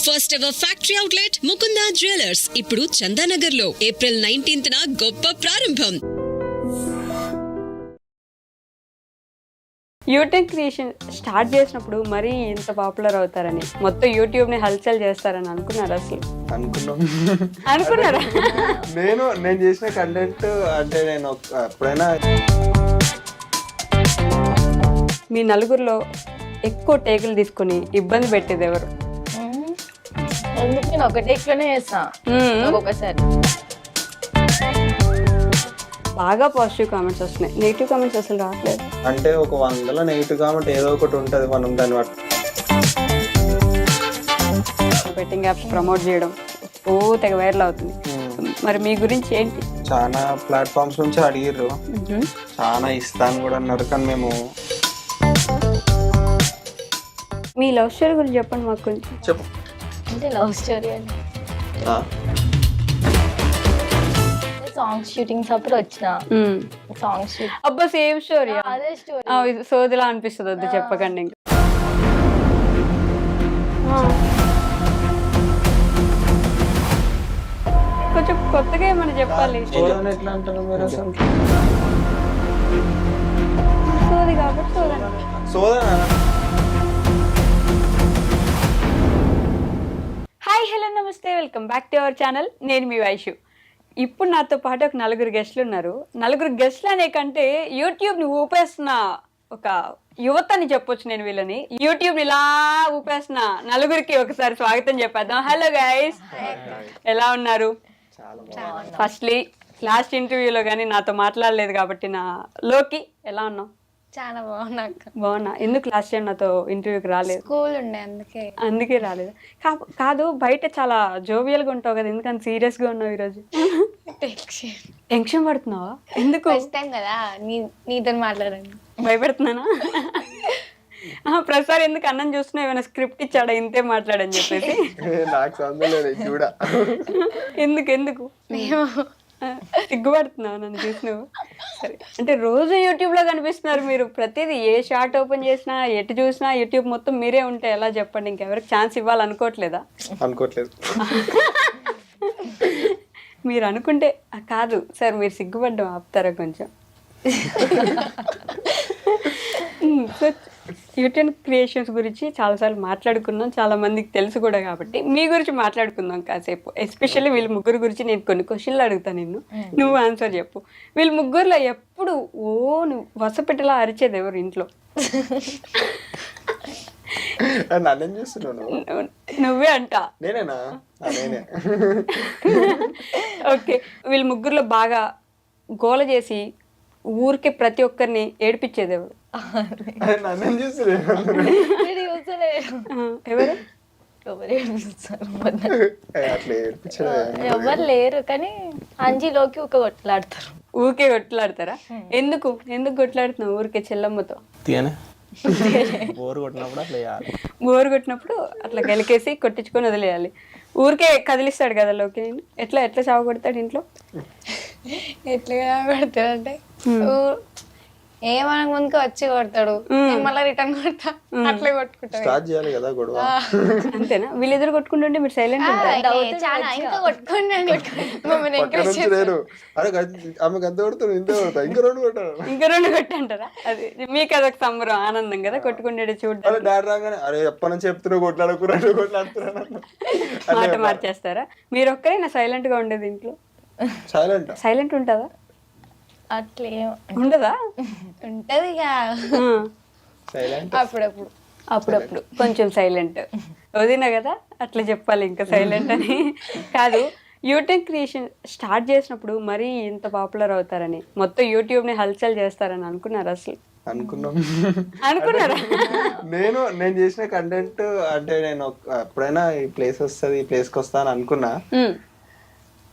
First ever factory outlet Mukunda jewellers ఇప్పుడు చందానగర్ లో April 19th గొప్ప ప్రారంభం. యూట్యూబ్ క్రియేషన్ స్టార్ట్ చేసినప్పుడు మరీ ఇంత పాపులర్ అవుతారని, మొత్తం యూట్యూబ్ ని హల్చల్ చేస్తారని అనుకున్నారా? అసలు అనుకున్నారా? నేను చేసిన కంటెంట్ అంటే నేను ఎప్పుడైనా మీ నలుగురిలో ఎక్కువ టేకులు తీసుకుని ఇబ్బంది పెట్టేది ఎవరు? ఎందుకు నేను ఒక టేక్లోనే చేస్తా ఒక్కొక్కసారి. బాగా పాజిటివ్ కామెంట్స్ వస్తున్నాయి, నెగిటివ్ కామెంట్స్ అసలు రావట్లేదు. అంటే ఒక 100లో నెగిటివ్ కామెంట్ ఏదో ఒకటి ఉంటుంది, మనం దాన్ని బట్టి. బెట్టింగ్ యాప్స్ ప్రమోట్ చేయడం తెగ వైరల్ అవుతుంది. మరి మీ గురించి ఏంటి? చాలా ప్లాట్ఫామ్స్ నుంచి అడిగిర్రు, చాలా ఇస్తాను కూడా అన్నారు, కానీ మేము మీ లవ్ స్టోరీ గురించి చెప్పండి మాకు కొంచెం. చెప్పు. అంటే లవ్ స్టోరీ అంటే సాంగ్స్ షూటింగ్స్ అప్పుడు వచ్చిన సాంగ్స్ షూట్. అబ్బా సేమ్ స్టోరీ. అదే స్టోరీ. సోదిలా అనిపిస్తుంది, వద్దు చెప్పకండి. ఇంకా కొంచెం కొత్తగా ఏమన్నా చెప్పాలి. ఎట్లా అంటారు మీరు అసలు? సోది కాబట్టి సోదన. హాయ్, హలో, నమస్తే, welcome back to our channel. నేను మీ వైషు. ఇప్పుడు నాతో పాటు ఒక 4 గెస్ట్లు ఉన్నారు. 4 గెస్ట్లు అనే కంటే యూట్యూబ్ని ఊపేస్తున్న ఒక యువత అని చెప్పొచ్చు నేను వీళ్ళని. యూట్యూబ్ని ఇలా ఊపేస్తున్న 4కి ఒకసారి స్వాగతం చెప్పేద్దాం. హలో గైస్, ఎలా ఉన్నారు? ఫస్ట్లీ లాస్ట్ ఇంటర్వ్యూలో కానీ నాతో మాట్లాడలేదు కాబట్టి నా లోకి ఎలా ఉన్నావు? చాలా బాగున్నా. ఎందుకు లాస్ట్ టైం నాతో ఇంటర్వ్యూకి రాలేదు? స్కూల్ ఉండే అందుకే రాలేదు. కాదు, బయట చాలా జోవియల్గా ఉంటావు కదా, ఎందుకంత సీరియస్గా ఉన్నావు ఈరోజు? టెన్షన్ పడుతున్నావా? ఎందుకు? కదా నీతో మాట్లాడండి. భయపెడుతున్నానా? ప్రసాద్ ఎందుకు అన్నం చూస్తున్నా, ఏమైనా స్క్రిప్ట్ ఇచ్చాడా ఇంతే మాట్లాడని చెప్పేసి? ఎందుకు సిగ్గుపడుతున్నావు నన్ను చూసినావు? సరే, అంటే రోజు యూట్యూబ్లో కనిపిస్తున్నారు మీరు. ప్రతిదీ ఏ షార్ట్ ఓపెన్ చేసినా, ఎటు చూసినా యూట్యూబ్ మొత్తం మీరే ఉంటే ఎలా చెప్పండి? ఇంకెవరికి ఛాన్స్ ఇవ్వాలనుకోవట్లేదా? అనుకోవట్లేదు. మీరు అనుకుంటే కాదు సార్, మీరు సిగ్గుపడ్డం ఆపుతారా కొంచెం? సో యూట్యూబ్ క్రియేషన్స్ గురించి చాలాసార్లు మాట్లాడుకున్నాం, చాలా మందికి తెలుసు కూడా, కాబట్టి మీ గురించి మాట్లాడుకుందాం కాసేపు. ఎస్పెషల్లీ వీళ్ళ ముగ్గురు గురించి నేను కొన్ని క్వశ్చన్లు అడుగుతాను, నువ్వు ఆన్సర్ చెప్పు. వీళ్ళ ముగ్గురులో ఎప్పుడు నువ్వు వసపెట్టేలా అరిచేది ఎవరు ఇంట్లో? నువ్వే అంట. ఓకే, వీళ్ళ ముగ్గురులో బాగా గోల చేసి ఊరికే ప్రతి ఒక్కరిని ఏడిపించేది ఎవరు? ఎవరు లేరు, కానీ అంజీలోకి ఒక కొట్లాడతారు. ఊరికే కొట్లాడతారా? ఎందుకు కొట్లాడుతున్నావు ఊరికే చెల్లమ్మతో? బోరు కొట్టినప్పుడు అట్లా గెలికేసి కొట్టించుకొని వదిలేయాలి. ఊరికే కదిలిస్తాడు కదా లోకి. నేను ఎట్లా చావ కొడతాడు ఇంట్లో? ఎట్లా కొడతాడు అంటే ఏమన ముందుకు వచ్చి కొడతాడు, మళ్ళీ రిటర్న్ కొడతా, అట్లా కొట్టుకుంటాడు. అంతేనా? వీళ్ళిద్దరు కొట్టుకుంటుంటే మీరు సైలెంట్ ఇంకా కొట్టుకుంటే ఇంకా 2 కొట్టంటారా? అది మీకు అదొక సంబరం, ఆనందం కదా కొట్టుకుంటే చూడండి. మాట మార్చేస్తారా? మీరు ఒక్కరైనా సైలెంట్ గా ఉండేది ఇంట్లో? సైలెంట్ ఉంటుందా? అట్లే ఉండదా? ఉంటది అప్పుడప్పుడు కొంచెం సైలెంట్. వదినా కదా అట్లా చెప్పాలి, ఇంకా సైలెంట్ అని కాదు. యూట్యూబ్ క్రియేషన్ స్టార్ట్ చేసినప్పుడు మరీ ఇంత పాపులర్ అవుతారని, మొత్తం యూట్యూబ్ ని హల్చల్ చేస్తారని అనుకున్నారు అసలు? అనుకున్నారా? నేను చేసిన కంటెంట్ అంటే నేను ఎప్పుడైనా ఈ ప్లేస్ వస్తుంది, ఈ ప్లేస్కి వస్తాను అనుకున్నా,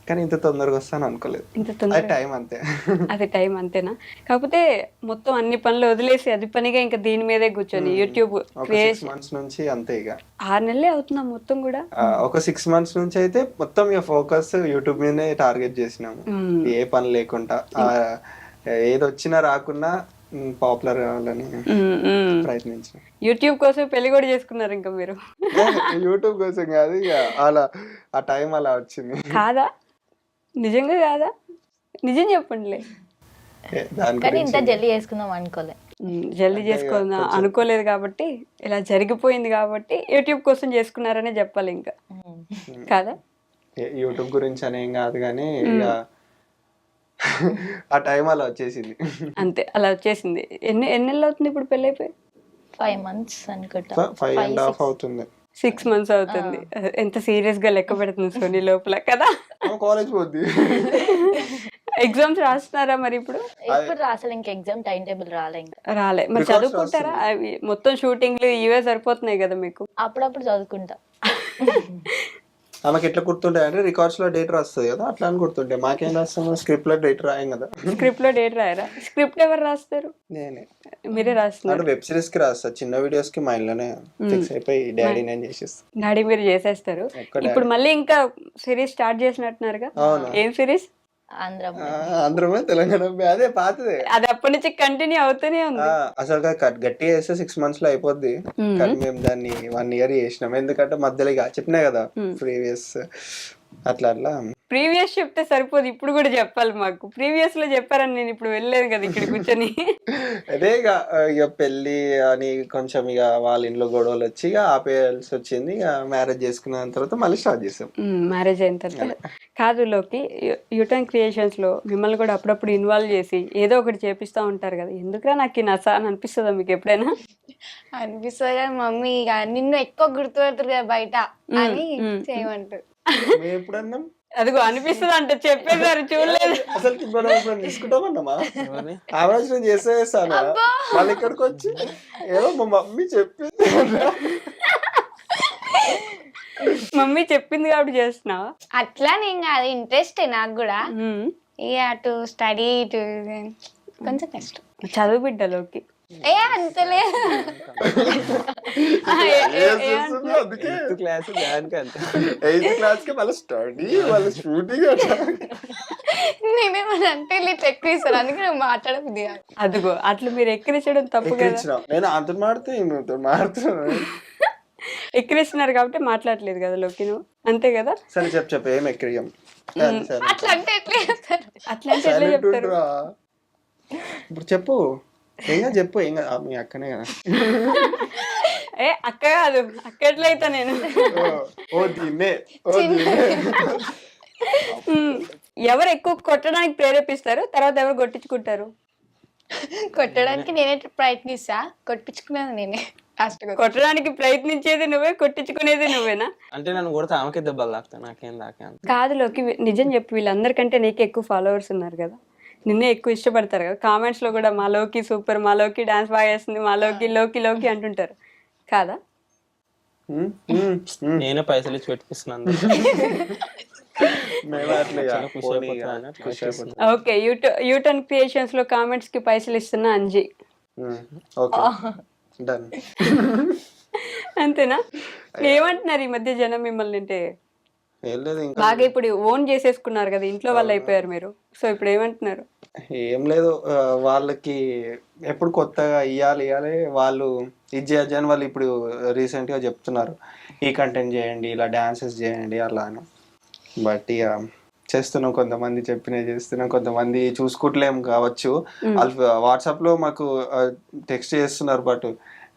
కానీ ఇంత తొందరగా వస్తాను అనుకోలేదు. అది టైం అంతేనా? కాకపోతే మొత్తం అన్ని పనులు వదిలేసి అది పనిగా ఇంకా దీని మీదే కూర్చొని యూట్యూబ్ మంత్స్ నుంచి అంతే. ఇక 6 నెలలే అవుతున్నా మొత్తం కూడా. ఒక 6 months నుంచి అయితే మొత్తం ఇక ఫోకస్ యూట్యూబ్ మీదనే టార్గెట్ చేసినాము. ఏ పని లేకుండా, ఏది వచ్చినా రాకున్నా పాపులర్ కావాలని ప్రయత్నించిన. యూట్యూబ్ కోసం పెళ్లి కూడా చేసుకున్నారు ఇంకా మీరు? యూట్యూబ్ కోసం కాదు, ఇక అలా ఆ టైం అలా వచ్చింది. కాదా? నిజంగా కాదా? నిజం చెప్పండిలే. దాని కానీ ఇంత గురించి జల్దీ చేసుకుందాం అనుకోలే. జల్దీ చేసుకుందా అనుకోలేదు కాబట్టి, ఇలా జరిగిపోయింది కాబట్టి యూట్యూబ్ కోసం చేసుకున్నారనే చెప్పాలి ఇంకా, కాదా? యూట్యూబ్ గురించి అనేం కాదు కానీ ఇక ఆ టైం అలా వచ్చేసింది. అంతే, అలా వచ్చేసింది. ఎన్ని నెలలు అవుతుంది ఇప్పుడు పెళ్ళి అయిపోయి? 5 months అనుకుంటా. 5.5 అవుతుంది. 6 months అవుతుంది. ఎంత సీరియస్ గా లెక్క పెడుతుంది సోనీ లోపల కదా. కాలేజ్ పోద్ది. ఎగ్జామ్స్ రాస్తున్నారా మరి ఇప్పుడు? ఇప్పుడు అసలు ఇంకా ఎగ్జామ్ టైం టేబుల్ రాలే ఇంకా. రాలే మరి, చదువుకుంటారా? అవి మొత్తం షూటింగ్లు ఇవే సరిపోతున్నాయి కదా మీకు. అప్పుడప్పుడు చదువుకుంటా. ఆమెకి ఎట్లా గుర్తుంటాయి అంటే రికార్డ్స్ లో డేట్ రాస్తుంది కదా, అట్లా అని గుర్తుంటాయి. మాకేం రాస్తాం, స్క్రిప్ట్ లో డేట్ రాయం కదా. స్క్రిప్ట్ లో డేట్ రాయరా? స్క్రిప్ట్ ఎవరు రాస్తారు? నేనే. మీరే రాస్తున్నారు? అంటే వెబ్ సిరీస్ కి రాస్తా, చిన్న వీడియోస్ కి మా ఇంట్లోనే ఫిక్స్ అయిపోయి డాడీ నేను చేసేస్తా. డాడీ మీరు చేసేస్తారు. ఇప్పుడు మళ్ళీ ఇంకా సిరీస్ స్టార్ట్ చేసినట్టున్నారుగా. ఏం సిరీస్? ఆంధ్రమే తెలంగాణ అదే పాతదే. అది అప్పటి నుంచి కంటిన్యూ అవుతూనే ఉంది. అసలు గట్టిగా చేస్తే 6 months లో అయిపోద్ది, కానీ మేము దాన్ని 1 year చేసినాం. ఎందుకంటే మధ్యలో ఇక చెప్పినా కదా ప్రీవియస్ అట్లా అట్లా. ప్రీవియస్ చెప్తే సరిపోదు, ఇప్పుడు కూడా చెప్పాలి మాకు. ప్రీవియస్ లో చెప్పారని నేను ఇప్పుడు వెళ్ళలేదు కదా ఇక్కడ కూర్చొని. అదే ఇక పెళ్లి అని కొంచెం ఇక వాళ్ళ ఇంట్లో గొడవలు వచ్చి ఇక ఆపేయాల్సి వచ్చింది. ఇక మ్యారేజ్ చేసుకున్న తర్వాత మళ్ళీ స్టార్ట్ చేసాం. మ్యారేజ్ అయిన తర్వాత కాదు లోకి, యూటర్న్ క్రియేషన్స్ లో మిమ్మల్ని కూడా అప్పుడప్పుడు ఇన్వాల్వ్ చేసి ఏదో ఒకటి చేపిస్తూ ఉంటారు కదా. ఎందుకురా నాకు ఈ నస అని అనిపిస్తుందా మీకు ఎప్పుడైనా? అనిపిస్తుంది కదా మమ్మీ, ఇక నిన్ను ఎక్కువ గుర్తుపెడతారు కదా బయట అని చేయమంటారు. మేము ఎప్పుడన్నాం అదిగో అనిపిస్తుంది అంటే చెప్పేసారు, చూడలేదు. అసలు మనం తీసుకుంటామన్నామా? ఆలోచన చేస్తాను మళ్ళీ ఇక్కడికి వచ్చి ఏదో మా మమ్మీ చెప్పింది. మమ్మీ చెప్పింది కాబట్టి చేస్తున్నావా? అట్లా నేను కాదు, ఇంట్రెస్ట్ నాకు కూడా. ఇక అటు స్టడీ ఇటు కొంచెం కష్టం. చదువు బిడ్డలోకి అంతలే. నేనేమన్నా అంటే ఇట్లా ఎక్కువ ఇస్తాను, అందుకే నువ్వు మాట్లాడబుద్ది కాదు. అదిగో అట్లా మీరు ఎక్కిరించడం తప్పు కదా. నేను అంత మాడుతున్నాను. ఎక్కిరిస్తున్నారు కాబట్టి మాట్లాడలేదు కదా లోకి నువ్వు, అంతే కదా. సరే చెప్పు ఏం ఎక్కిరియం. అట్లా అంటే ఎట్లా చేస్తారు? అట్లా అంటే ఎట్లా చెప్తారు? ఇప్పుడు చెప్పు, ఏం చెప్పు. ఏం మీ అక్కనే కదా. అక్క కాదు, అక్క ఎట్లయితా నేను. ఎవరు ఎక్కువ కొట్టడానికి ప్రేరేపిస్తారు, తర్వాత ఎవరు కొట్టించుకుంటారు? కొట్టడానికి నేనే ప్రయత్నిస్తా, కొట్టించుకునేది నేనే. కొట్టడానికి ప్రయత్నించేది నువ్వే, కొట్టించుకునేది నువ్వేనా? అంటే నన్ను కొడితే ఆమెకే దెబ్బలు తాకుతాయి, నాకేం తాకే. కాదు లోకి, నిజం చెప్పు, వీళ్ళందరికంటే నీకు ఎక్కువ ఫాలోవర్స్ ఉన్నారు కదా, నిన్నే ఎక్కువ ఇష్టపడతారు కదా. కామెంట్స్ లో కూడా మా లోకి సూపర్, మా లోకి డాన్స్ బాగా చేస్తుంది, మా లోకి లోకి లోకి అంటుంటారు కాదా? నేనే పైసలు ఇచ్చి పెట్టిస్తున్నాను. ఓకే, యూటర్న్ క్రియేషన్స్ లో కామెంట్స్ కి పైసలు ఇస్తున్నా అంజీ. అంతేనా? ఏమంటున్నారు ఈ మధ్య జనం మిమ్మల్ని? అంటే బాగా ఇప్పుడు ఓన్ చేసేసుకున్నారు కదా, ఇంట్లో వాళ్ళు అయిపోయారు మీరు. సో ఇప్పుడు ఏమంటున్నారు? ఏం లేదు, వాళ్ళకి ఎప్పుడు కొత్తగా ఇవ్వాలి వాళ్ళు ఇది చేయొచ్చు అని వాళ్ళు ఇప్పుడు రీసెంట్ గా చెప్తున్నారు, ఈ కంటెంట్ చేయండి, ఇలా డాన్సెస్ చేయండి అలా అని. బట్ ఇక చేస్తున్నాం, కొంతమంది చెప్పినవి చేస్తున్నాం, కొంతమంది చూసుకుంటలేం కావచ్చు. వాళ్ళు వాట్సాప్ లో మాకు టెక్స్ట్ చేస్తున్నారు, బట్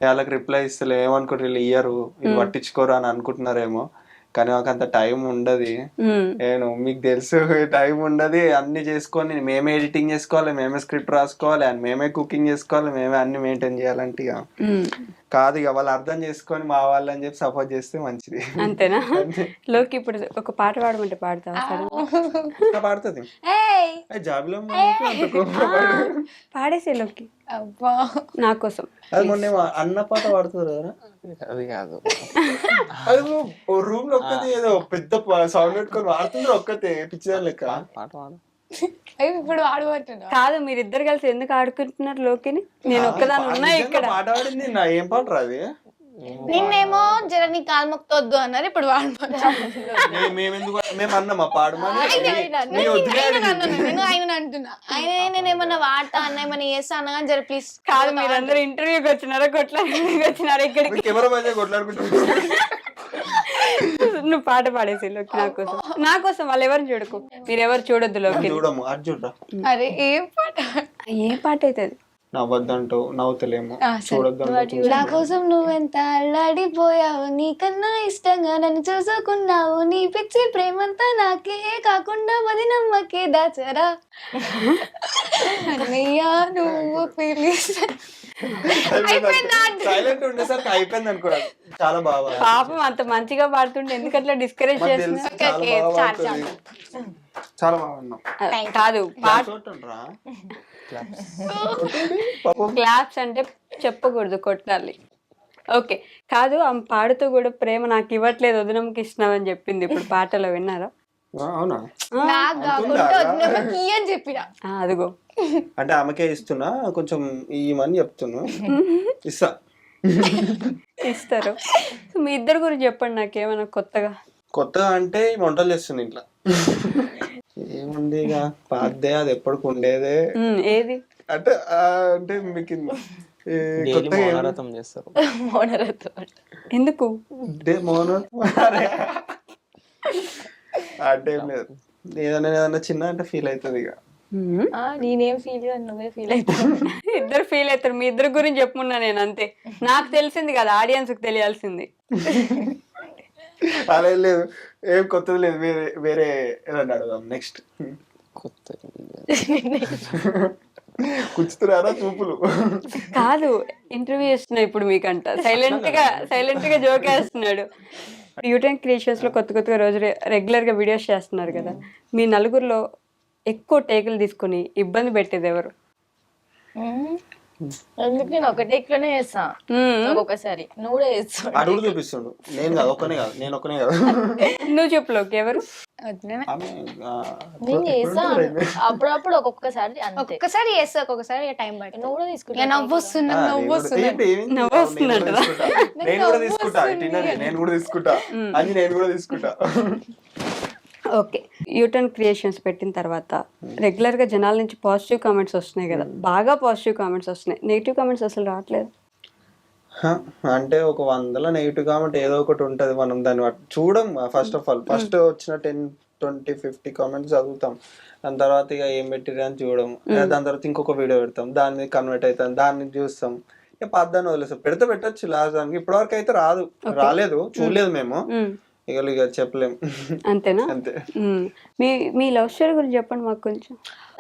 వాళ్ళకి రిప్లై ఇస్తలే. ఏమనుకుంటారు వీళ్ళు ఇయ్యరు, వీళ్ళు పట్టించుకోరు అని అనుకుంటున్నారేమో. కానీ మాకు అంత టైం ఉండదు. నేను మీకు తెలుసు, టైం ఉండదు. అన్ని చేసుకొని మేమే ఎడిటింగ్ చేసుకోవాలి, మేమే స్క్రిప్ట్ రాసుకోవాలి, అండ్ మేమే కుకింగ్ చేసుకోవాలి, మేమే అన్ని మెయింటైన్ చేయాలంటే ఇక కాదు. ఇక వాళ్ళు అర్థం చేసుకొని మా వాళ్ళు అని చెప్పి సపోర్ట్ చేస్తే మంచిది. అంతేనా? లోకి ఇప్పుడు ఒక పాట పాడమంటే పాడతావా? పాడుతుంది జాబిలో పాడేసే లోకి అబ్బా నా కోసం. అది మొన్న అన్న పాట పాడుతుంది కదా. అది కాదు, అది రూమ్ లో ఒక్కతే ఏదో పెద్ద సౌండ్ పెట్టుకొని వాడుతుంది ఒక్కతే పిచ్చిదా లెక్క. పాట పాడు. ఇప్పుడు ఆడబడుతున్నా కాదు, మీరిద్దరు కలిసి ఎందుకు ఆడుకుంటున్నారు లోకిని? నేను ఒక్కదాని ఉన్నా ఇక్కడ. పాట పాడింది నా ఏం పాట రాది. నిన్నేమో జర నీ కాలు మొక్తొద్దు అన్నారు, ఇప్పుడు వాడు మేము అన్నామా పాడమని నేను ఆయన అంటున్నా. ఆయన నేనేమన్నా వాడతా అన్న ఏమన్నా చేస్తా అన్నా కానీ జర ప్లీజ్ కాదు, మీరందరూ ఇంటర్వ్యూకి వచ్చినారా కొట్లాడడానికి వచ్చినారా ఇక్కడికి? కెమెరా మధ్య కొట్లాడుకుంటున్నాం. నువ్వు పాట పాడేసి లోకి నా కోసం వాళ్ళు ఎవరు చూడకు, మీరెవరు చూడొద్దు లోకి. చూడము అది చూడరా. అరే ఏం పాట, ఏ పాట అవుతుంది? నవ్వద్దంటూ నవ్వుతలేము, చూడొద్దు. నా కోసం నువ్వెంత అల్లాడిపోయావు, నీకన్నా ఇష్టంగా నన్ను చూసుకున్నావు, నీ పిచ్చి ప్రేమంతా నాకే కాకుండా వదినమ్మకే దాచరా అన్నయ్యా నువ్వు ప్లీజ్. సైలెంట్ ఉండేసరికి అయిపోయింది అనుకోరా. చాలా బాగా పాపం అంత మంచిగా పాడుతుంటే ఎందుకట్లా డిస్కరేజ్ చేస్తున్నా? చాలా బాగున్నాం. కాదు, చూడండిరా. క్లాప్స్ అంటే చెప్పకూడదు, కొట్టాలి. ఓకే, కాదు ఆమె పాడుతూ కూడా ప్రేమ నాకు ఇవ్వట్లేదు వదినమ్మకి ఇస్తున్నావని చెప్పింది. ఇప్పుడు పాటలో విన్నారా? అవునా? నాకు కాకుండా వదినమ్మకి అని చెప్పిన. అదిగో అంటే ఆమెకే ఇస్తున్నా, కొంచెం ఇవ్వమని చెప్తున్నా. ఇస్తా, ఇస్తారు. సో మీ ఇద్దరు గురించి చెప్పండి నాకేమైనా కొత్తగా. కొత్తగా అంటే వంటలు చేస్తుంది ఇంట్లో. ఏముంది ఇక పాదే, అది ఎప్పటికి ఉండేదే. ఏది అంటే అంటే మీకు డైలీ మౌనరథం చేస్తారు. ఎందుకు మౌనం అంటే ఏం లేదు, ఏదైనా చిన్న అంటే ఫీల్ అవుతుంది ఇక. నేనేం ఫీల్ నువ్వే ఫీల్ అవుతావు. ఇద్దరు ఫీల్ అవుతారు. మీ ఇద్దరు గురించి చెప్పుకున్నా నేను, అంతే. నాకు తెలిసింది కదా, ఆడియన్స్ కి తెలియాల్సింది. అలా ఏం లేదు, ఏం కొత్తది లేదు. వేరే వేరే ఏదన్నా అడుగుదాం నెక్స్ట్. కొత్త కూర్చుతున్నారా చూపులు? కాదు, ఇంటర్వ్యూ చేస్తున్నా ఇప్పుడు మీకంట. సైలెంట్ గా జోక్ వేస్తున్నాడు. యూటెన్ క్రియేషన్స్ లో కొత్తగా రోజు రెగ్యులర్ గా వీడియోస్ చేస్తున్నారు కదా. మీ నలుగురిలో ఎక్కువ టేకులు తీసుకుని ఇబ్బంది పెట్టేది ఎవరు? ఎందుకు నేను ఒకటే ఎక్కువనే చేస్తా ఒక్కొక్కసారి, నువ్వు కూడా చేస్తావు. అడుగు చూపిస్తుండు. నేను కాదు, నేను ఒక్కనే కాదు. నువ్వు చెప్పులోకి ఎవరు? నేను చేస్తా అప్పుడప్పుడు, ఒక్కొక్కసారి అంతే. ఒక్కసారి చేస్తా, ఒక్కొక్కసారి టైం పడుతుంది. నువ్వు కూడా తీసుకుంటా. నవ్వొస్తున్నా నేను కూడా తీసుకుంటా అని, నేను కూడా తీసుకుంటా. ఓకే, యూటర్న్ క్రియేషన్స్ పెట్టిన తర్వాత రెగ్యులర్ గా జనాల నుంచి పాజిటివ్ కామెంట్స్ వస్తున్నాయి కదా, బాగా పాజిటివ్ కామెంట్స్ వస్తున్నాయి. నెగిటివ్ కామెంట్స్ అసలు రావట్లేదు. అంటే ఒక 100 నెగిటివ్ కామెంట్ ఏదో ఒకటి ఉంటది, మనం దాన్ని చూడం. ఫస్ట్ ఆఫ్ ఆల్ ఫస్ట్ వచ్చిన 10, 20, 50 కామెంట్స్ చదువుతాం. దాని తర్వాత ఇక ఏం పెట్టిరు అని చూడడం. దాని తర్వాత ఇంకొక వీడియో పెడతాం, దాని మీద కన్వర్ట్ అవుతాం, దాన్ని చూస్తాం. ఇక పద్దాన్ని వదిలేస్తాం. పెట్టచ్చు లాస్ట్ దానికి. ఇప్పటివరకు అయితే రాలేదు, చూడలేదు మేము. ఇక చెప్పలేము. అంతేనా? అంతే. మీ లవ్ స్టోరీ గురించి చెప్పండి మాకు కొంచెం.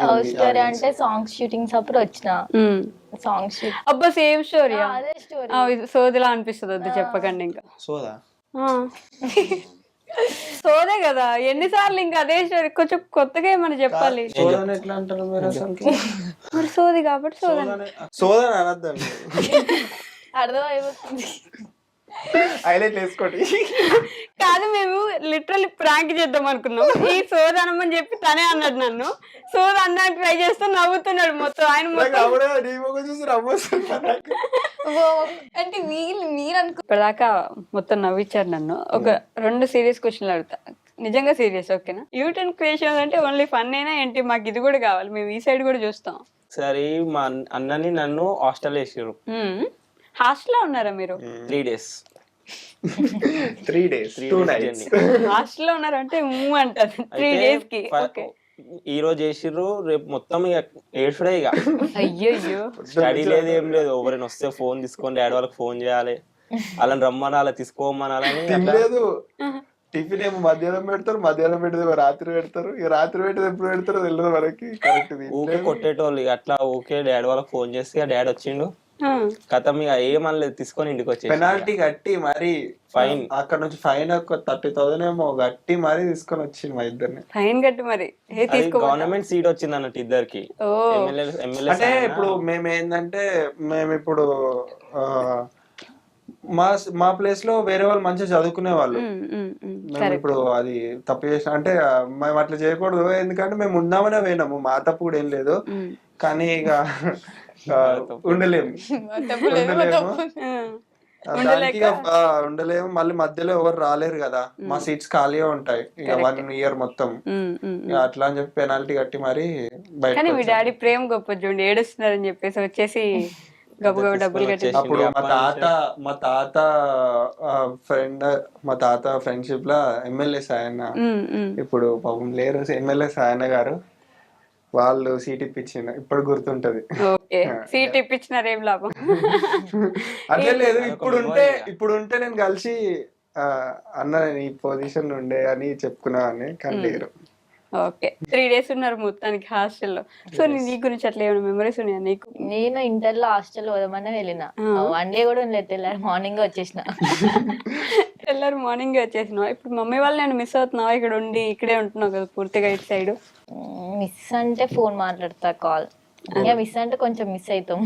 లవ్ స్టోరీ అంటే సాంగ్ షూటింగ్స్ అప్పుడు వచ్చిన సాంగ్ షూట్. అబ్బా, సేమ్ స్టోరీ. అదే స్టోరీ. సోదిలా అనిపిస్తుంది, వద్దు చెప్పకండి ఇంకా. సోదా సోదే కదా, ఎన్నిసార్లు ఇంకా అదే స్టోరీ. కొంచెం కొత్తగా ఏమన్నా చెప్పాలి. సోదాని ఎట్లా అంటారు మీరు అసలు? మరి సోది కాబట్టి సోదాని అనద్దండి, అర్థం అయిపోతుంది. హైలైట్ వేసుకోండి. కాదు, మేము లిటరల్లీ ప్రాంక్ చేద్దాం అనుకున్నాం. ఈ సోదనమని చెప్పి తనే అన్నాడు నన్ను. సోద అన్నానికి ట్రై చేస్తే నవ్వుతున్నాడు మొత్తం. ఆయన అంటే మీరు అనుకో ఇప్పటిదాకా మొత్తం నవ్వించారు నన్ను. ఒక 2 సీరియస్ క్వశ్చన్లు అడుగుతా, నిజంగా సీరియస్, ఓకేనా? యూటర్న్ క్రియేషన్ అంటే ఓన్లీ ఫన్ అయినా ఏంటి? మాకు ఇది కూడా కావాలి, మేము ఈ సైడ్ కూడా చూస్తాం. సరే, మా అన్నని నన్ను హాస్టల్ వేసారు. హాస్టల్లో ఉన్నారా మీరు? 3 days. 3 days 2 nights హాస్టల్లో ఉన్నారంటే అంటారు 3 days కి. ఓకే, ఈ రోజు చేసిర్రు, రేపు మొత్తం ఇక ఏడ్చుడే. ఇక అయ్యో, స్టడీ లేదు, ఏం లేదు. ఎవరైనా వస్తే ఫోన్ తీసుకొని డాడీ వాళ్ళకి ఫోన్ చేయాలి, అలా రమ్మని, అలా తీసుకోమనాలని. లేదు, టిఫిన్ ఏమో మధ్యాహ్నం పెడతారు, మధ్యాహ్నం పెట్టేది రాత్రి పెడతారు. ఇక రాత్రి పెట్టేది ఎప్పుడు పెడతారో తెలియదు మనకి. ఊకే కొట్టేటోళ్ళు. ఇక అట్లా ఓకే డాడీ వాళ్ళకి ఫోన్ చేస్తే డాడీ వచ్చిండు, కథం ఇక ఏమనలేదు, తీసుకొని ఇంటికి వచ్చి పెనాల్టీ కట్టి మరి ఫైన్, అక్కడ నుంచి ఫైన్ ఒక 30,000 ఏమో కట్టి మరి తీసుకొని వచ్చింది మా ఇద్దరిని. ఫైన్ కట్టి మరి గవర్నమెంట్ సీట్ వచ్చింది అన్నట్టు ఇద్దరికి. అంటే ఇప్పుడు మేము ఏంటంటే, మేము ఇప్పుడు మా ప్లేస్ లో వేరే వాళ్ళు మంచిగా చదువుకునే వాళ్ళు. మేము ఇప్పుడు అది తప్పు చేసిన అంటే మేము అట్లా చేయకూడదు, ఎందుకంటే మేము ఉందామనే పోయినాము. మా తప్పు కూడా ఏం లేదు, కానీ ఇక ఉండలేము. దానికి ఇక, ఉండలేము. మళ్ళీ మధ్యలో ఎవరు రాలేరు కదా, మా సీట్స్ ఖాళీగా ఉంటాయి ఇక 1 ఇయర్ మొత్తం. ఇక అట్లా అని చెప్పి పెనాల్టీ కట్టి మరి బయట. కానీ మీ డాడీ ప్రేమ గొప్ప చూడండి, ఏడుస్తున్నారని చెప్పేసి వచ్చేసి గబగబ డబ్బులు కట్టి. అప్పుడు మా తాత ఫ్రెండ్షిప్ లా ఎమ్మెల్యే సాయన్న, ఇప్పుడు పాపం లేరు ఎమ్మెల్యే సాయన్న గారు, వాళ్ళు సీట్ ఇప్పించిండు, ఇప్పుడు గుర్తుంటది. ఓకే, సీట్ ఇప్పించినారు, ఏం లాభం. అట్లే లేదు, ఇప్పుడు ఉంటే నేను కలిసి అన్న నేను ఈ పొజిషన్ ఉండే అని చెప్పుకున్నాను, కానీ లేరు. ఓకే, 3 days ఉన్నారు మొత్తానికి హాస్టల్లో. సో నీ గురించి అట్లా ఏమైనా మెమరీస్ ఉన్నాయా నీకు? నేను ఇంటర్ లో హాస్టల్ పోదామని వెళ్ళిన, 1 day కూడా ఉండలేదు, తెల్లారి మార్నింగ్ వచ్చేసిన. తెల్లారు మార్నింగ్ వచ్చేసినావు. ఇప్పుడు మమ్మీ వాళ్ళు నేను మిస్ అవుతున్నావా? ఇక్కడ ఉండి ఇక్కడే ఉంటున్నావు కదా పూర్తిగా ఇటు సైడ్. మిస్ అంటే ఫోన్ మాట్లాడతా, కాల్. ఇక మిస్ అంటే కొంచెం మిస్ అవుతాం.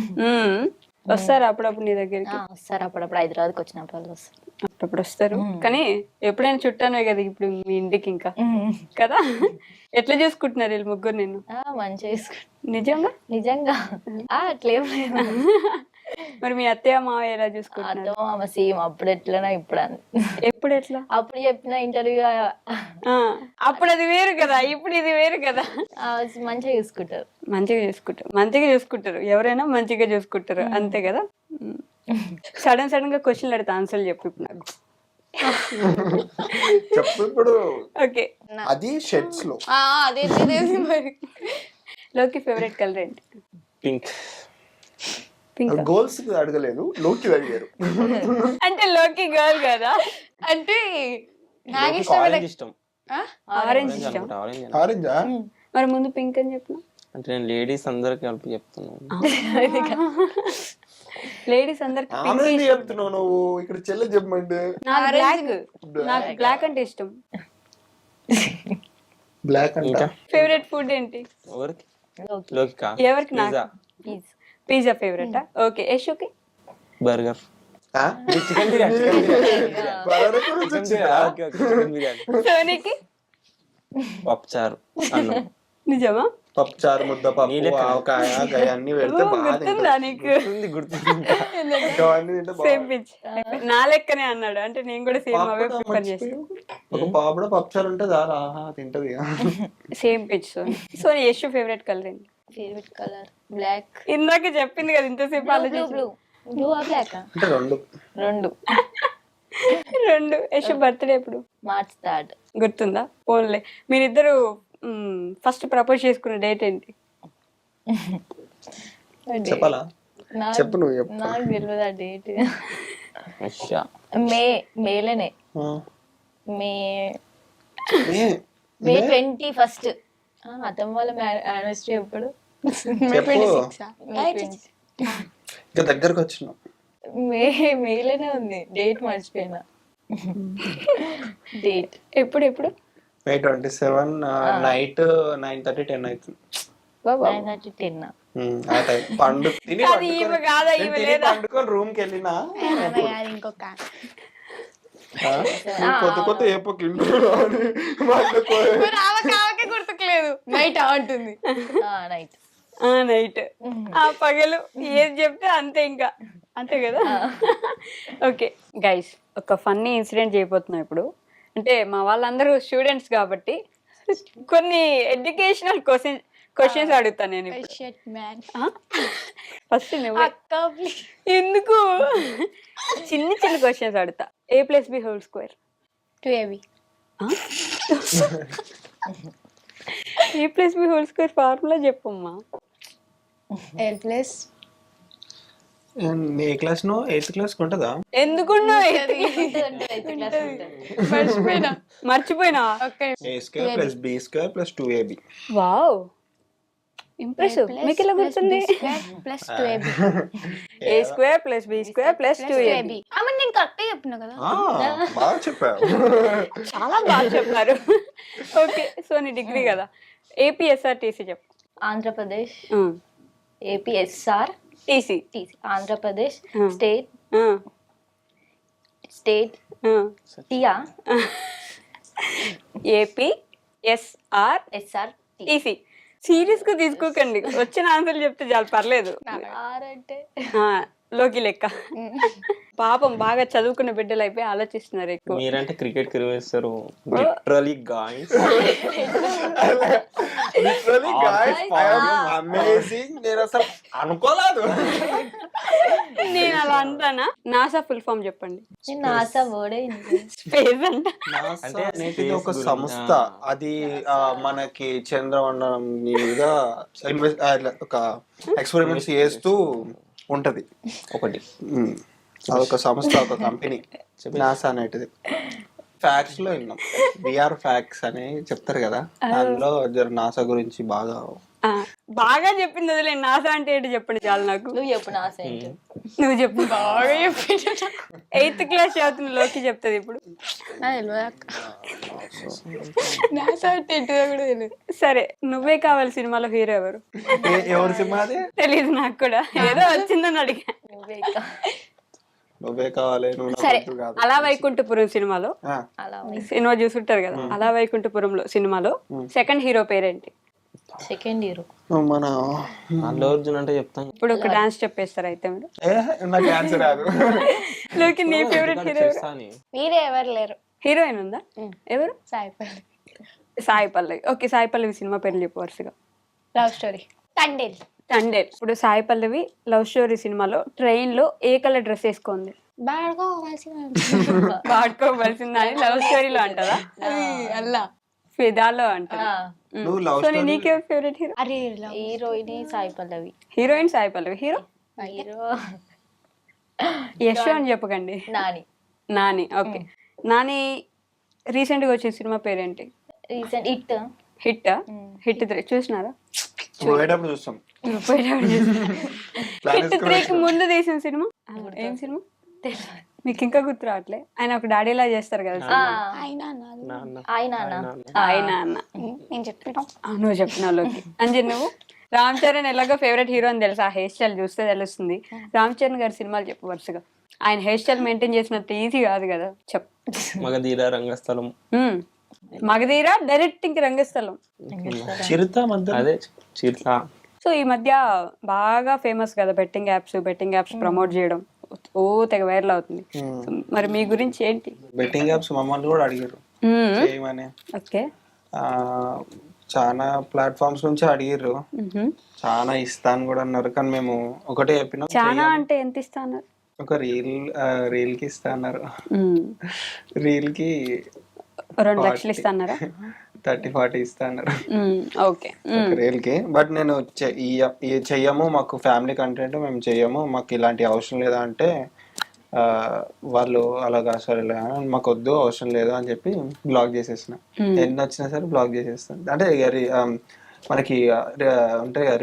వస్తారు అప్పుడప్పుడు నీ దగ్గరికి? వస్తారు అప్పుడప్పుడు, హైదరాబాద్కి వచ్చినప్పుడు వాళ్ళు వస్తారు. అప్పుడప్పుడు వస్తారు, కానీ ఎప్పుడైనా చుట్టానే కదా ఇప్పుడు మీ ఇంటికి ఇంకా కదా. ఎట్లా చూసుకుంటున్నారు వీళ్ళు ముగ్గురు నిన్ను? మంచిగా చూసుకుంటా. నిజంగా? నిజంగా అట్లేం లేదు. మరి మీ అత్తయ్య మావయ్య ఎలా చూసుకుంటున్నారు? అర్థం ఆమె సేమ్, అప్పుడు ఎట్లనా ఇప్పుడు ఎప్పుడు ఎట్లా? అప్పుడు చెప్పిన ఇంటర్వ్యూ, అప్పుడు అది వేరు కదా, ఇప్పుడు ఇది వేరు కదా. మంచిగా చూసుకుంటారు. మంచిగా చూసుకుంటారు, ఎవరైనా మంచిగా చూసుకుంటారు, అంతే కదా. సడన్ గా క్వశ్చన్లు అడితే ఆన్సర్లు చెప్పు ఇప్పుడు నాకు. చెప్పు ఇప్పుడు. ఓకే, అది షర్ట్స్ లో అదే మరి. లోకి ఫేవరెట్ కలర్ ఏంటి? పింక్. పింక్. గోల్స్ అడగలేదు, లోకి అడిగారు. అంటే లోకి గర్ల్ కదా, అంటే నాకు ఆరెంజ్ ఇష్టం. ఆరెంజ్ ఇష్టం. ఆరెంజా? మరి ముందు పింక్ అని చెప్పిన. అంటే నేను లేడీస్ అందరికి కలిపి చెప్తున్నాను. లేడీస్ అందరికి ఆరెంజ్ చెప్తున్నావు నువ్వు, ఇక్కడ చెల్లె చెప్పమంటే. నాకు బ్లాక్ అంటే ఇష్టం. బ్లాక్ అంటే ఫేవరెట్ ఫుడ్ ఏంటి? ఎవరికి? లోకికా? ఎవరికి? నాకు పిజ్జా ఫేవరెట్. ఓకే, యశోకి? బర్గర్. చికెన్ బిర్యానీ. సోనీకి? పప్పుచారు, అన్నం. నిజమా? పప్పుచారు, ముద్దపప్పు, ఆవకాయ, గయ అన్ని పెడితే బాగా గుర్తుందా నీకు? సేమ్ పిచ్, నా లెక్కనే అన్నాడు. అంటే నేను కూడా సేమ్ అవే ప్రిఫర్ చేస్తాను. ఒక పాపడ పప్పుచారు ఉంటే ఆహా తింటది. Same pitch. So Yash favourite colour ఏంటి? Favourite colour black. ఇందాక చెప్పింది కదా, ఇంతసేపు బ్లూ బ్లాక్ అంటే రెండు. యశ్ బర్త్డే ఎప్పుడు? March 3rd. గుర్తుందా? పోన్లే. మీరిద్దరు ఫస్ట్ ప్రపోజ్ చేసుకున్న డేట్ ఏంటి? చెప్పాలా? చెప్పు నువ్వు చెప్పు. నాకు తెలియదు ఆ డేట్. మేలేనే. మే 21st. అతను వాళ్ళ యానివర్సరీ ఎప్పుడు? ఇంకా దగ్గరకు వచ్చినాం. మేలేనే ఉంది, డేట్ మర్చిపోయినా. డేట్ ఎప్పుడు? May 27 నైట్ 9:30 10 అవుతుంది. 9:30 10. ఆ టైం తిని పండుకొని రూమ్ కి వెళ్ళినా ఇంకొక కొత్త ఏపోకిండు గుర్తుకులేదు. నైట్ అంటుంది. నైట్ ఆ పగలు ఏది చెప్తే అంతే, ఇంకా అంతే కదా. ఓకే గైస్, ఒక ఫన్నీ ఇన్సిడెంట్ చేయబోతున్నాం ఇప్పుడు. అంటే మా వాళ్ళందరూ స్టూడెంట్స్ కాబట్టి కొన్ని ఎడ్యుకేషనల్ క్వశ్చన్స్ అడుగుతాను నేను ఫస్ట్. ఎందుకు చిన్న క్వశ్చన్స్ అడుగుతా. A+B² 2AB. A+B² ఫార్ములా చెప్పమ్మా. A+. ఏ క్లాస్ నో 8th క్లాస్ ఉంటుందా? ఎందుకున్నా మర్చిపోయినా. A² + B² + 2AB. Wow, impressive. మీకు ఎలా గుర్తుంది? A+2AB. A² + B² + 2AB. అమ్మ నేను కరెక్ట్ చెప్పినా కదా. బాగా చెప్పావు, చాలా బాగా చెప్పారు. ఓకే, సో నీ డిగ్రీ కదా. APSRTC చెప్పు. Andhra Pradesh. APSR TC. Andhra Pradesh state టియా. APSR TC. Serious గా తీసుకోకండి, వచ్చిన ఆన్సర్లు చెప్తే చాలు, పర్లేదు. ఆర్ అంటే లోకి లెక్క. పాపం బాగా చదువుకున్న బిడ్డలు అయిపోయి ఆలోచిస్తున్నారు ఎక్కువ. మీరంటే క్రికెట్ కి వేస్తారు లిటరలీ గాయ్స్. అమేజింగ్. నేను అసలు అనుకోలేదు. నేను అలా అంటానా? నాసా ఫుల్ ఫామ్ చెప్పండి. నేను నాసా వర్డే స్పేస్ అంట. అంటే అనేది ఒక సంస్థ, అది మనకి చంద్రమండలం మీద ఒక ఎక్స్పెరిమెంట్స్ చేస్తూ ఉంటది ఒకటి. అదొక సంస్థ, ఒక కంపెనీ నాసా అనేటిది. ఫ్యాక్స్ లో విన్నాం, విఆర్ ఫ్యాక్స్ అని చెప్తారు కదా, అందులో నాసా గురించి బాగా చెప్పింది వదిలే. నాసా అంటే ఏంటి చెప్పండి చాలు నాకు. నువ్వు చెప్పు నాసా ఏంటి. నువ్వు చెప్పు. బాగా చెప్పి 8th క్లాస్ చదువుతున్న లోకి చెప్తుంది ఇప్పుడు. సరే, నువ్వే కావాలి సినిమాలో హీరో ఎవరు? ఎవరు సినిమా అది తెలీదు నాకు కూడా, ఏదో వచ్చిందని అడిగా. నువ్వే కావాలి. సరే, అలా వైకుంఠపురం సినిమాలో అలా సినిమా చూసుంటారు కదా, అలా వైకుంఠపురంలో సినిమాలో సెకండ్ హీరో పేరేంటి? సెకండ్ హీరో మన అల్లు అర్జున్ అంటే చెప్తాను. ఇప్పుడు ఒక డాన్స్ చెప్పేస్తారు అయితే మీరు. నాకు ఆన్సర్ రాదు. లోకి నీ ఫేవరెట్ హీరో? మీరే ఎవరు లేరు. హీరోయిన్ ఉందా? ఎవరు? సాయిపల్లి. సాయి పల్లవి. ఓకే, సాయి పల్లవి సినిమా పేర్లు చెప్పు వరుసగా. Love story, Thandel. తండేల్. ఇప్పుడు సాయి పల్లవి లవ్ స్టోరీ సినిమాలో ట్రైన్ లో ఏ కలర్ డ్రెస్ వేసుకుంది? వాడుకోవలసిందా అని లవ్ స్టోరీలో అంటారా? అల్లా ఫిదాలో అంటారా? నువ్వు లవ్ సో నీకే ఫేవరెట్ హీరో? అరే heroine Sai Pallavi. Heroine Sai Pallavi. Hero hero Yash అని చెప్పకండి. నాని. నాని. ఓకే, నాని రీసెంట్ గా వచ్చిన సినిమా పేరేంటి? Recent hit. హిట్. హిట్ 3 చూసినారా? పోయేటప్పుడు చూస్తాం. హిట్ 3కి ముందు తీసిన సినిమా ఏం సినిమా మీకు ఇంకా గుర్తు రావట్లే? ఆయన ఒక డాడీలా చేస్తారు కదా సినిమా. ఆయన అన్న. నేను చెప్పినా. నువ్వు చెప్పినావు లోకి. అంజన్, నువ్వు? రామ్ చరణ్ ఎలాగో ఫేవరెట్ హీరో అని తెలుసు, ఆ హెయిర్ స్టైల్ చూస్తే తెలుస్తుంది. రామ్ చరణ్ గారి సినిమాలు చెప్పు వరుసగా. ఆయన హెయిర్ స్టైల్ మెయింటైన్ చేసినట్టు ఈజీ కాదు కదా, చెప్పు. మగధీర, రంగస్థలం. మగధీర, డైరెక్ట్ ఇంక రంగస్థలం. చిరుత మధ్య అదే చిరుత. సో ఈ మధ్య బాగా ఫేమస్ కదా బెట్టింగ్ యాప్స్ ప్రమోట్ చేయడం, ఓ తెగ వైరల్ అవుతుంది. మరి మీ గురించి ఏంటి? బెట్టింగ్ యాప్స్ మమ్మల్ని కూడా అడిగారు చేయమని. ఓకే, చాలా ప్లాట్ఫామ్స్ నుంచి అడిగారు, చాలా ఇస్తాను కూడా అన్నారు. కానీ మేము ఒకటే చెప్పినాం. చాలా అంటే ఎంత ఇస్తా అన్నారు? ఒక రీల్ కి ఇస్తా అన్నారు. రీల్ కి 2 లక్షలు ఇస్తా అన్నారా? 30-40 ఇస్తా అన్నారు. ఓకే, రీల్ కి. బట్ నేను చెయ్యము, మాకు ఫ్యామిలీ కంటెంట్ మేము చెయ్యము, మాకు ఇలాంటి అవసరం లేదా అంటే వాళ్ళు అలాగా సరే మాకు వద్దు అవసరం లేదు అని చెప్పి బ్లాక్ చేసేసిన. ఎన్ని వచ్చినా సరే బ్లాక్ చేసేస్తాను. అంటే మనకి ఉంటాయి కదా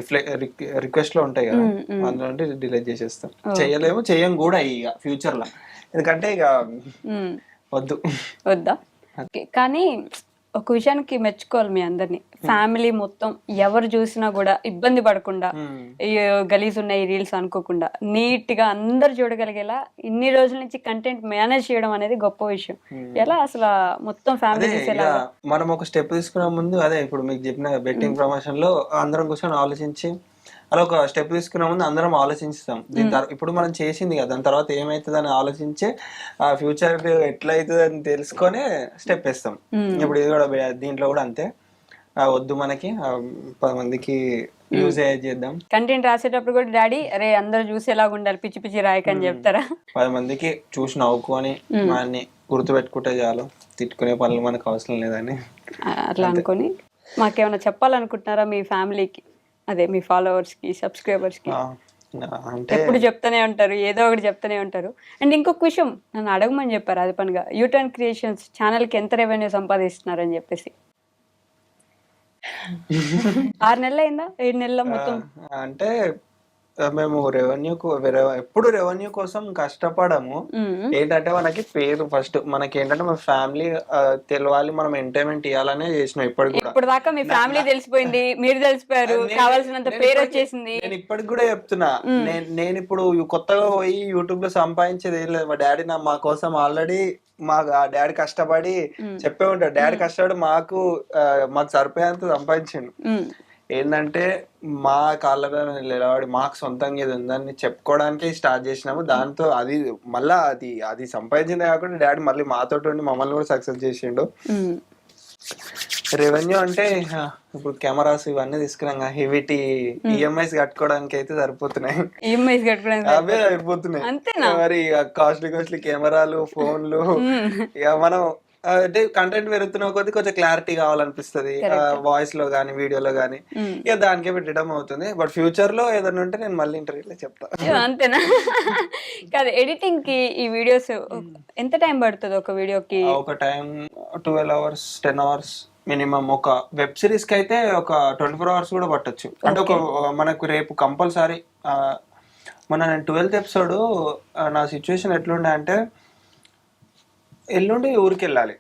రిక్వెస్ట్ లో ఉంటాయి కదా, అందులో డిలీట్ చేసేస్తాం. చెయ్యం కూడా ఇక ఫ్యూచర్ లో, ఎందుకంటే ఇక వద్దా. కానీ ఒక విషయానికి మెచ్చుకోవాలి మీ అందరినీ, ఫ్యామిలీ మొత్తం ఎవరు చూసినా కూడా ఇబ్బంది పడకుండా, గలీజ్ ఉన్నాయి రీల్స్ అనుకోకుండా నీట్ గా అందరు చూడగలిగేలా ఇన్ని రోజుల నుంచి కంటెంట్ మేనేజ్ చేయడం అనేది గొప్ప విషయం. ఎలా అసలు మొత్తం ఫ్యామిలీ చూసేలా? మనం ఒక స్టెప్ తీసుకునే ముందు, అదే ఇప్పుడు మీకు చెప్పిన బెట్టింగ్ ప్రమోషన్ లో అందరం కూర్చొని ఆలోచించి, అలా ఒక స్టెప్ తీసుకునే ముందు అందరం ఆలోచిస్తాం. దీని తర్వాత ఇప్పుడు మనం చేసింది కదా, దాని తర్వాత ఏమైతుంది అని ఆలోచించి ఆ ఫ్యూచర్ ఎట్లా అవుతుంది అని తెలుసుకొని స్టెప్ వేస్తాం. ఇప్పుడు ఇది కూడా దీంట్లో కూడా అంతే, వద్దు మనకి 10 మందికి యూజ్ అయ్యేది చేద్దాం. కంటెంట్ రాసేటప్పుడు కూడా డాడీ అరే అందరు చూసేలాగా ఉండాలి, పిచ్చి పిచ్చి రాయకని చెప్తారా? 10 మందికి చూసి నవ్వుకొని మనని గుర్తుపెట్టుకుంటే చాలు, తిట్టుకునే పనులు మనకు అవసరం లేదని అట్లా అనుకొని. మాకేమైనా చెప్పాలనుకుంటున్నారా మీ ఫ్యామిలీకి, అదే మీ ఫాలోవర్స్ కి, సబ్స్క్రైబర్స్ కి? ఎప్పుడు చెప్తానే ఉంటారు, ఏదో ఒకటి చెప్తానే ఉంటారు. అండ్ ఇంకొక విషయం నన్ను అడగమని చెప్పారు అది పనిగా, యూటర్న్ క్రియేషన్స్ ఛానల్ కి ఎంత రెవెన్యూ సంపాదిస్తున్నారు అని చెప్పేసి. 6 నెలలు అయిందా, 7 నెలల మొత్తం? అంటే మేము ఎప్పుడు రెవెన్యూ కోసం కష్టపడము. ఏంటంటే మనకి పేరు ఫస్ట్, మనకి ఏంటంటే మన ఫ్యామిలీ తెలవాలి, మనం ఎంటర్టైన్మెంట్ ఇవ్వాలనే చేసినాం. ఇప్పుడు దాకా మీ ఫ్యామిలీ తెలిసిపోయింది, మీరు తెలిసిపోయారు, కావాల్సినంత పేరు వచ్చేసింది. నేను ఇప్పటికి కూడా చెప్తున్నా, నేను ఇప్పుడు కొత్తగా పోయి యూట్యూబ్ లో సంపాదించేది ఏం లేదు. మా డాడీ మా కోసం ఆల్రెడీ డాడీ కష్టపడి చెప్పే ఉంటాడు, డాడీ కష్టపడి మాకు సరిపోయేంత సంపాదించిండు. ఏంటంటే మా కాళ్ళ మీద నిలబడి మాకు సొంతంగా ఇది ఉందని చెప్పుకోవడానికి స్టార్ట్ చేసినాము. దాంతో అది మళ్ళా అది సంపాదించిందే కాకుండా డాడీ మళ్ళీ మాతో ఉండి మమ్మల్ని కూడా సక్సెస్ చేసిండు. రెవెన్యూ అంటే ఇప్పుడు కెమెరాస్ ఇవన్నీ తీసుకున్నాం, హెవీటీ ఈఎంఐస్ కట్టుకోవడానికి అయితే సరిపోతున్నాయి. ఈఎంఐస్ కట్టుకోవడానికి అవే సరిపోతున్నాయి. అంతేనా? మరి కాస్ట్లీ కెమెరాలు, ఫోన్లు, ఇక మనం అంటే కంటెంట్ పెరుగుతున్న కొద్ది కొంచెం క్లారిటీ కావాలనిపిస్తుంది వాయిస్ లో గానీ వీడియోలో గానీ, ఇక దానికే పెట్టడం అవుతుంది. బట్ ఫ్యూచర్ లో ఏదైనా ఉంటే నేను మళ్ళీ ఇంటర్వ్యూలో చెప్తా. అంతేనా? కాదు, ఎడిటింగ్ కి ఈ వీడియోస్ ఎంత టైం పడుతుంది ఒక వీడియోకి? ఒక టైం 12 hours 10 hours మినిమం. ఒక వెబ్ సిరీస్ కి అయితే ఒక 24 hours కూడా పట్టొచ్చు. అంటే ఒక మనకు రేపు కంపల్సరీ మన 12th ఎపిసోడ్ నా సిచ్యువేషన్ ఎట్లుండే అంటే, ఎల్లుండి ఊరికి వెళ్ళాలి,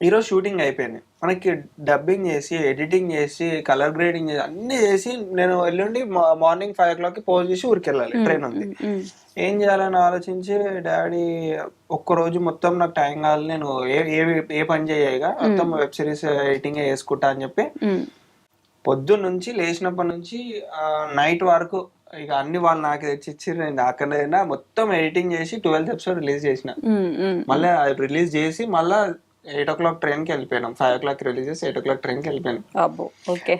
ఈరోజు షూటింగ్ అయిపోయింది, మనకి డబ్బింగ్ చేసి ఎడిటింగ్ చేసి కలర్ గ్రేడింగ్ చేసి అన్ని చేసి నేను ఎల్లుండి మార్నింగ్ 5 o'clock పోస్ట్ చేసి ఊరికి వెళ్ళాలి, ట్రైన్ ఉంది. ఏం చేయాలని ఆలోచించి డాడీ ఒక్కరోజు మొత్తం నాకు టైం కావాలి, నేను ఏ పని చేయగా మొత్తం వెబ్ సిరీస్ ఎడిటింగ్ చేసుకుంటా అని చెప్పి పొద్దున్న నుంచి లేచినప్పటి నుంచి నైట్ వరకు ఇక అన్ని వాళ్ళు నాకు తెచ్చిచ్చి నేను అక్కడైనా మొత్తం ఎడిటింగ్ చేసి 12th ఎపిసోడ్ రిలీజ్ చేసిన. మళ్ళీ రిలీజ్ చేసి మళ్ళీ 8 o'clock ట్రైన్ కి వెళ్ళిపోయినాం. 5 o'clock రిలీజ్ చేసి 8 o'clock ట్రైన్ కి వెళ్ళిపోయినాం.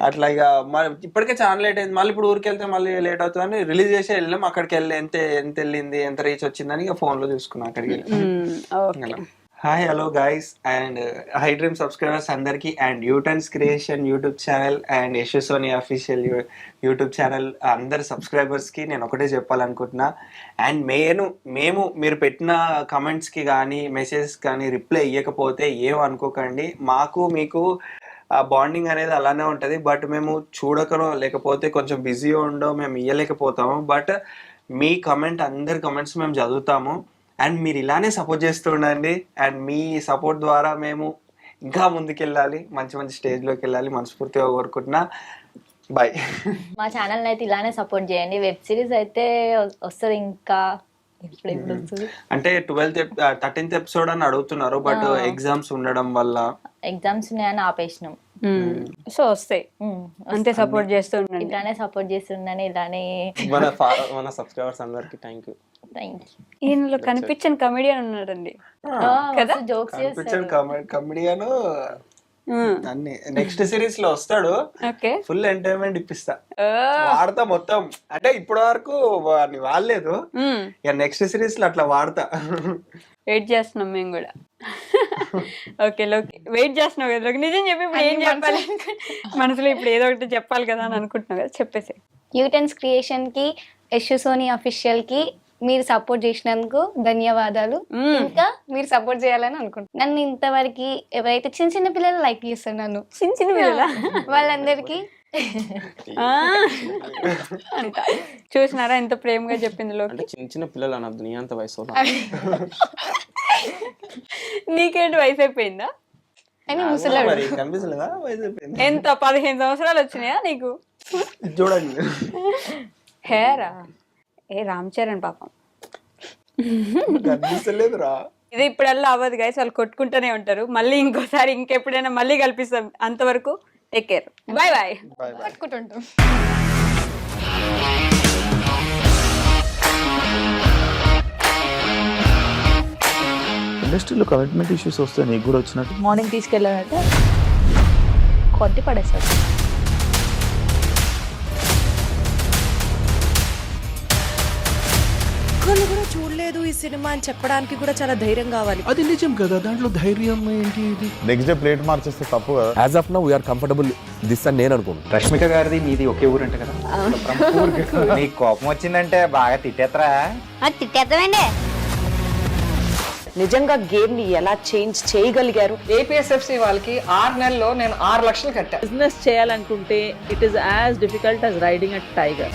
అట్లా ఇక ఇప్పటికే చాలా లేట్ అయింది. మళ్ళీ ఇప్పుడు ఊరికి వెళ్తే మళ్ళీ లేట్ అవుతుందని రిలీజ్ చేసి వెళ్ళాం. అక్కడికి వెళ్ళి ఎంత వెళ్ళింది, ఎంత రీచ్ వచ్చిందని ఇక ఫోన్ లో చూసుకున్నాం అక్కడికి వెళ్ళి. Hi hello guys and high dream subscribers అందరికి, and U turns creation YouTube channel and Yashu Soni official YouTube channel అందరి సబ్స్క్రైబర్స్ కి నేను ఒకటే చెప్పాలనుకుంటున్నా. అండ్ మీరు పెట్టిన కమెంట్స్ కి కానీ మెసేజెస్ కానీ రిప్లై ఇవ్వకపోతే ఏం అనుకోకండి, మాకు మీకు బాండింగ్ అనేది అలానే ఉంటుంది. బట్ మేము చూడకనో లేకపోతే కొంచెం బిజీగా ఉండో మేము ఇవ్వలేకపోతాము. బట్ మీ అందరి కమెంట్స్ మేము చదువుతాము. అండ్ మీరు ఇలానే సపోర్ట్ చేస్తూ ఉండండి. అండ్ మీ సపోర్ట్ ద్వారా మేము ఇంకా ముందుకెళ్ళాలి, మంచి స్టేజ్లోకి వెళ్ళాలి మనస్ఫూర్తిగా కోరుకుంటున్నా. బాయ్. మా ఛానల్ అయితే ఇలానే సపోర్ట్ చేయండి. వెబ్ సిరీస్ అయితే వస్తుంది ఇంకా అంటే 13th ఎపిసోడ్ అని అడుగుతున్నారు, బట్ ఎగ్జామ్స్ ఉండడం వల్ల ఎగ్జామ్స్ ఉన్నాయని ఆపేసినాం. సో వస్తాయి, అంతే సపోర్ట్ చేస్తూ ఉండండి. ఇలానే సపోర్ట్ చేస్తుండని ఇలానే మన సబ్స్క్రైబర్స్ అందరికి థ్యాంక్ యూ. ఈయనలో కనిపించిన కమెడియన్ ఉన్నాడండి కదా, జోక్స్ కమెడియన్ అన్ని నెక్స్ట్ సిరీస్ లో వస్తాడు. ఫుల్ ఎంటర్టైన్మెంట్ ఇప్పిస్తా, వాడతా మొత్తం. అంటే ఇప్పటి వరకు వాడలేదు, ఇక నెక్స్ట్ సిరీస్ లో అట్లా వాడతా. వెయిట్ చేస్తున్నాం మేము కూడా. ఓకే లోకి వెయిట్ చేస్తున్నావు కదా లోకి, నిజం చెప్పి ఇప్పుడు ఏం చెప్పాలి మనసులో, ఇప్పుడు ఏదో ఒకటి చెప్పాలి కదా అని అనుకుంటున్నావు కదా, చెప్పేసి. యూటెన్స్ క్రియేషన్ కి యశు సోని అఫీషియల్ కి మీరు సపోర్ట్ చేసినందుకు ధన్యవాదాలు. ఇంకా మీరు సపోర్ట్ చేయాలని అనుకుంటున్నాను. నన్ను ఇంతవరకు ఎవరైతే చిన్న పిల్లలు లైక్ చేస్తారు, నన్ను చిన్న పిల్లల వాళ్ళందరికీ అంట చూసినారా ఎంత ప్రేమగా చెప్పింది లోకి. చిన్న పిల్లలు అనద్దు, నీ అంత వయసు. నీకేంటి వయసు అయిపోయిందా? ఎంత 15 సంవత్సరాలు వచ్చినాయా నీకు? చూడండి హేరా రామ్ చరణ్ పాపం ఇది ఇప్పుడల్లా అవ్వదు గైస్, వాళ్ళు కొట్టుకుంటూనే ఉంటారు. మళ్ళీ ఇంకోసారి ఇంకెప్పుడైనా మళ్ళీ కల్పిస్తాం. అంతవరకు టేక్ కేర్, బాయ్ బాయ్. పట్టుకుంటుంటాం. ఇండస్ట్రీలో కమిట్మెంట్ ఇష్యూస్ వస్తే నీకు కూడా వచ్చినట్టు మార్నింగ్ తీసుకెళ్ళాలంటే కొట్టి పడేస్తారు. ఒక్కళ్ళు కూడా చూడలేదు ఈ సినిమా అని చెప్పడానికి కూడా చాలా ధైర్యం కావాలి. అది నిజం కదా, దాంట్లో ధైర్యం ఏంటి? ఇది నెక్స్ట్ డే ప్లేట్ మార్చేస్తే తప్పు కదా. As of now we are comfortable this అని నేను అనుకుంటున్నాను. రష్మిక గారిది మీది ఒకే ఊరు అంట కదా. నీకు కోపం వచ్చిందంటే బాగా తిట్టేత్తరా? తిట్టేద్దామండి. నిజంగా గేమ్ ని ఎలా చేంజ్ చేయగలిగారు? ఏపీఎస్ఎఫ్సి వాళ్ళకి 6 నెలల్లో నేను 6 లక్షలు కట్టా. బిజినెస్ చేయాలనుకుంటే it is as difficult as riding a tiger.